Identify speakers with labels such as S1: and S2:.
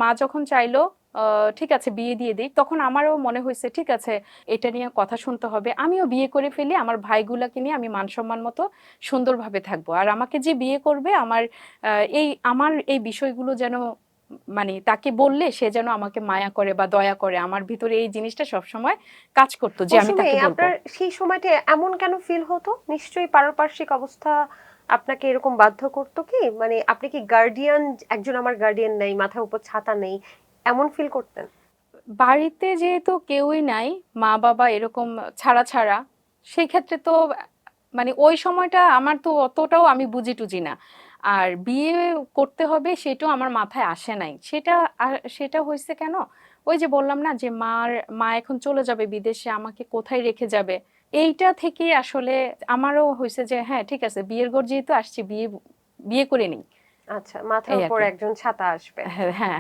S1: মা যখন চাইলো ঠিক আছে বিয়ে দিয়ে দিই, তখন আমারও মনে হয়েছে ঠিক আছে এটা নিয়ে কথা শুনতে হবে, আমিও বিয়ে করে ফেলি, আমার ভাইগুলাকে নিয়ে আমি মান সম্মান মতো সুন্দরভাবে থাকবো। আর আমাকে যে বিয়ে করবে আমার এই বিষয়গুলো যেন মানে তাকে বললে সে যেন আমাকে মায়া করে বা দয়া করে, আমার ভিতরে এই জিনিসটা সবসময় কাজ করতো যে আমি
S2: মৌসুমী,
S1: তাকে বলবো।
S2: আপনার সেই সময়টা এমন কেন ফিল হতো? নিশ্চয়ই পারিপার্শ্বিক অবস্থা আপনাকে এরকম বাধ্য করতো কি? মানে আপনি কি গার্ডিয়ান, একজন আমার গার্ডিয়ান নেই, মাথার উপর ছাতা নেই, এমন ফিল করতেন?
S1: বাড়িতে যেহেতু কেউই নাই, মা বাবা এরকম ছাড়া ছাড়া, সেই ক্ষেত্রে তো মানে ওই সময়টা আমার তো অতটাও আমি বুঝি টুজি না। আর বিয়ে করতে হবে সেটাও আমার মাথায় আসে নাই। সেটা হয়েছে কেন, ওই যে বললাম না যে মা এখন চলে যাবে বিদেশে, আমাকে কোথায় রেখে যাবে, এইটা থেকে আসলে আমারও হয়েছে যে হ্যাঁ ঠিক আছে বিয়ের ঘর যেহেতু আসছি, বিয়ে বিয়ে করে নিই,
S2: আচ্ছা, মাথার
S1: এই আর
S2: উপর
S1: কি।
S2: একজন ছাতা আসবে।
S1: হ্যাঁ হ্যাঁ।